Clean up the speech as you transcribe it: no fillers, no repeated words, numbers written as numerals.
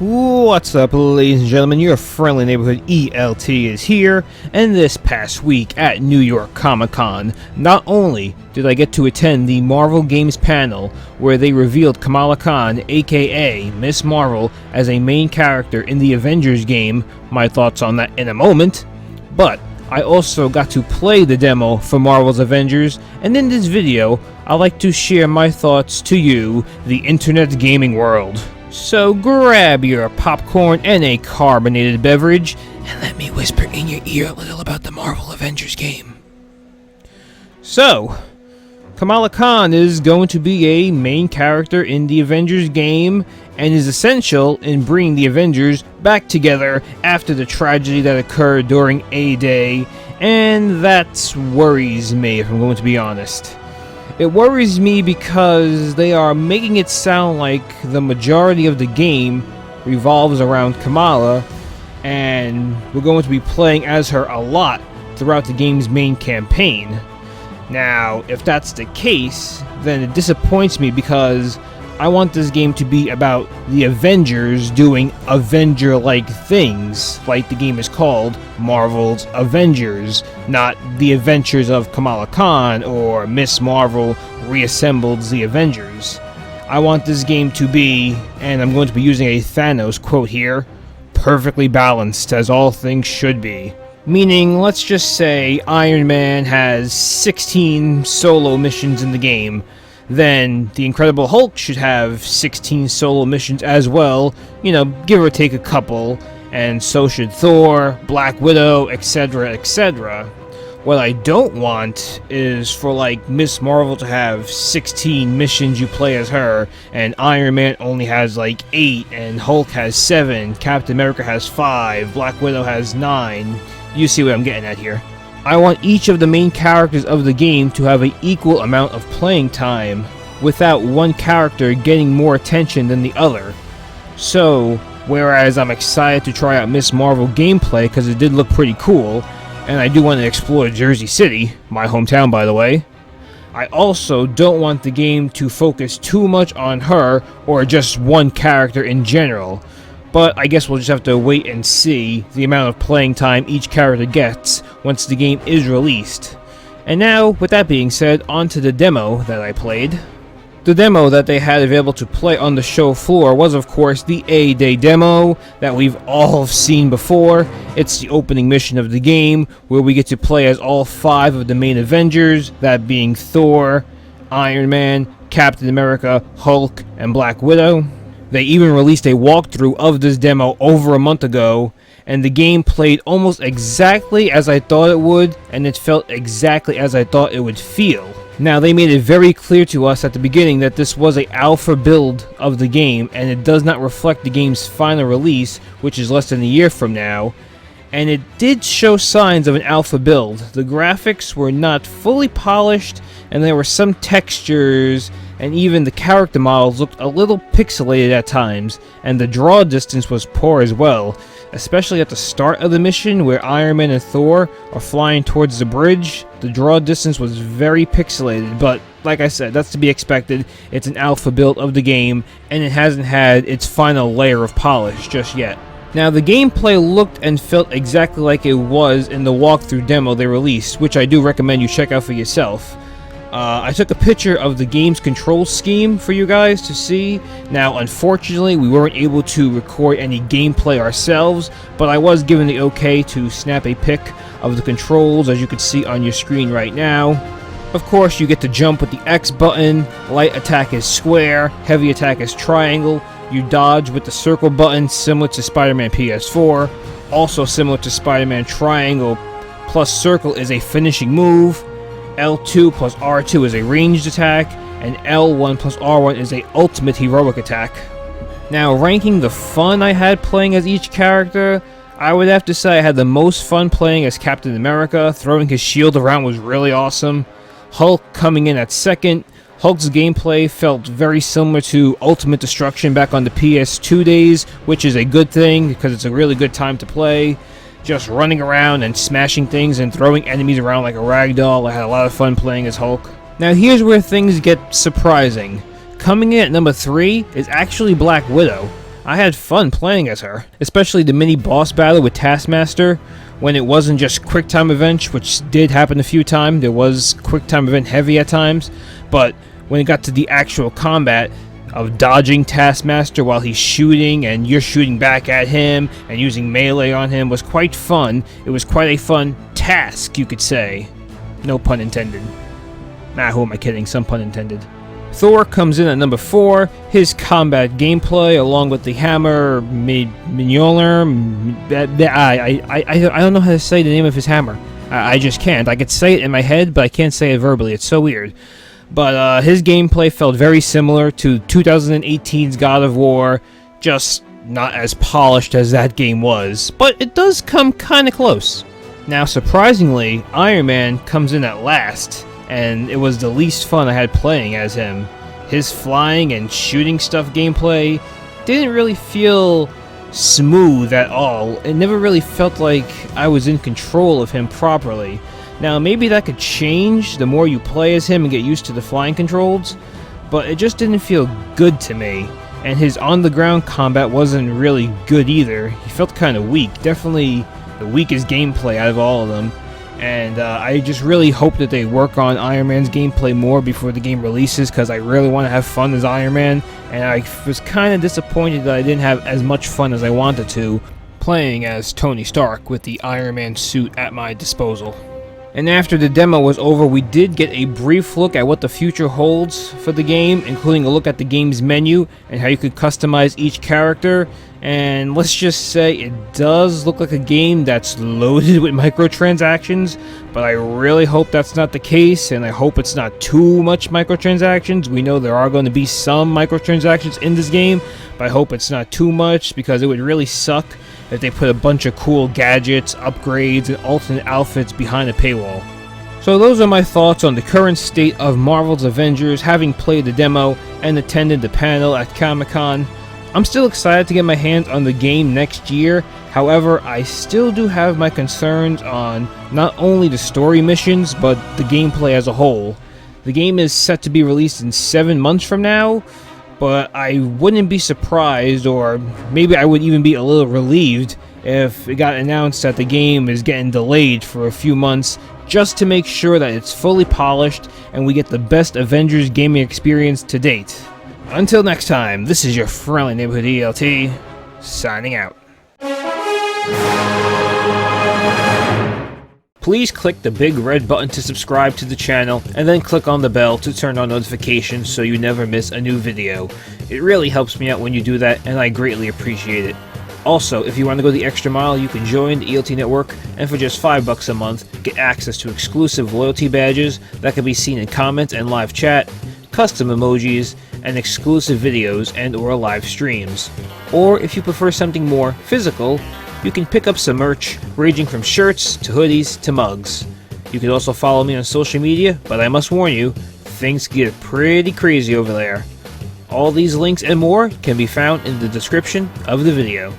What's up, ladies and gentlemen? Your friendly neighborhood ELT is here, and this past week at New York Comic-Con, not only did I get to attend the Marvel Games panel where they revealed Kamala Khan, aka Miss Marvel, as a main character in the Avengers game, my thoughts on that in a moment, but I also got to play the demo for Marvel's Avengers, and in this video, I'd like to share my thoughts to you, the internet gaming world. So grab your popcorn and a carbonated beverage, and let me whisper in your ear a little about the Marvel Avengers game. So, Kamala Khan is going to be a main character in the Avengers game, and is essential in bringing the Avengers back together after the tragedy that occurred during A-Day, and that worries me, if I'm going to be honest. It worries me because they are making it sound like the majority of the game revolves around Kamala, and we're going to be playing as her a lot throughout the game's main campaign. Now, if that's the case, then it disappoints me because I want this game to be about the Avengers doing Avenger-like things, like the game is called Marvel's Avengers, not the adventures of Kamala Khan or Miss Marvel reassembles the Avengers. I want this game to be, and I'm going to be using a Thanos quote here, perfectly balanced as all things should be. Meaning, let's just say Iron Man has 16 solo missions in the game, then the Incredible Hulk should have 16 solo missions as well, you know, give or take a couple, and so should Thor, Black Widow, etc, etc. What I don't want is for, like, Miss Marvel to have 16 missions you play as her, and Iron Man only has, like, 8, and Hulk has 7, Captain America has 5, Black Widow has 9. You see what I'm getting at here. I want each of the main characters of the game to have an equal amount of playing time, without one character getting more attention than the other. So, whereas I'm excited to try out Miss Marvel gameplay because it did look pretty cool, and I do want to explore Jersey City, my hometown by the way, I also don't want the game to focus too much on her or just one character in general. But I guess we'll just have to wait and see the amount of playing time each character gets once the game is released. And now, with that being said, on to the demo that I played. The demo that they had available to play on the show floor was, of course, the A-Day demo that we've all seen before. It's the opening mission of the game, where we get to play as all 5 of the main Avengers, that being Thor, Iron Man, Captain America, Hulk, and Black Widow. They even released a walkthrough of this demo over a month ago, and the game played almost exactly as I thought it would, and it felt exactly as I thought it would feel. Now, they made it very clear to us at the beginning that this was an alpha build of the game, and it does not reflect the game's final release, which is less than a year from now, and it did show signs of an alpha build. The graphics were not fully polished, and there were some textures, and even the character models looked a little pixelated at times, and the draw distance was poor as well, especially at the start of the mission where Iron Man and Thor are flying towards the bridge. The draw distance was very pixelated, but like I said, that's to be expected. It's an alpha build of the game, and it hasn't had its final layer of polish just yet. Now, the gameplay looked and felt exactly like it was in the walkthrough demo they released, which I do recommend you check out for yourself. I took a picture of the game's control scheme for you guys to see. Now, unfortunately, we weren't able to record any gameplay ourselves, but I was given the okay to snap a pic of the controls, as you can see on your screen right now. Of course, you get to jump with the X button, light attack is square, heavy attack is triangle, you dodge with the circle button, similar to Spider-Man PS4, also similar to Spider-Man triangle plus circle is a finishing move, L2 plus R2 is a ranged attack, and L1 plus R1 is a ultimate heroic attack. Now, ranking the fun I had playing as each character, I would have to say I had the most fun playing as Captain America. Throwing his shield around was really awesome. Hulk coming in at second. Hulk's gameplay felt very similar to Ultimate Destruction back on the PS2 days, which is a good thing because it's a really good time to play. Just running around and smashing things and throwing enemies around like a ragdoll. I had a lot of fun playing as Hulk. Now here's where things get surprising. Coming in at number 3 is actually Black Widow. I had fun playing as her, especially the mini boss battle with Taskmaster, when it wasn't just quick time events, which did happen a few times. There was quick time event heavy at times, but when it got to the actual combat of dodging Taskmaster while he's shooting and you're shooting back at him and using melee on him was quite fun. It was quite a fun task, you could say. No pun intended. Nah, who am I kidding? Some pun intended. Thor comes in at number 4. His combat gameplay, along with the hammer, Mjolnir. I don't know how to say the name of his hammer. I just can't. I could say it in my head, but I can't say it verbally. It's so weird. But his gameplay felt very similar to 2018's God of War, just not as polished as that game was. But it does come kind of close. Now, surprisingly, Iron Man comes in at last, and it was the least fun I had playing as him. His flying and shooting stuff gameplay didn't really feel smooth at all. It never really felt like I was in control of him properly. Now, maybe that could change the more you play as him and get used to the flying controls, but it just didn't feel good to me. And his on-the-ground combat wasn't really good either. He felt kind of weak. Definitely the weakest gameplay out of all of them. And I just really hope that they work on Iron Man's gameplay more before the game releases, because I really want to have fun as Iron Man, and I was kind of disappointed that I didn't have as much fun as I wanted to playing as Tony Stark with the Iron Man suit at my disposal. And after the demo was over, we did get a brief look at what the future holds for the game, including a look at the game's menu and how you could customize each character. And let's just say it does look like a game that's loaded with microtransactions, but I really hope that's not the case, and I hope it's not too much microtransactions. We know there are going to be some microtransactions in this game, but I hope it's not too much, because it would really suck if they put a bunch of cool gadgets, upgrades, and alternate outfits behind a paywall. So those are my thoughts on the current state of Marvel's Avengers, having played the demo and attended the panel at Comic-Con. I'm still excited to get my hands on the game next year. However, I still do have my concerns on not only the story missions, but the gameplay as a whole. The game is set to be released in 7 months from now, but I wouldn't be surprised, or maybe I would even be a little relieved, if it got announced that the game is getting delayed for a few months, just to make sure that it's fully polished and we get the best Avengers gaming experience to date. Until next time, this is your friendly neighborhood ELT, signing out. Please click the big red button to subscribe to the channel, and then click on the bell to turn on notifications so you never miss a new video. It really helps me out when you do that, and I greatly appreciate it. Also, if you want to go the extra mile, you can join the ELT Network, and for just $5 a month, get access to exclusive loyalty badges that can be seen in comments and live chat, custom emojis, and exclusive videos and or live streams. Or if you prefer something more physical, you can pick up some merch ranging from shirts to hoodies to mugs. You can also follow me on social media, but I must warn you, things get pretty crazy over there. All these links and more can be found in the description of the video.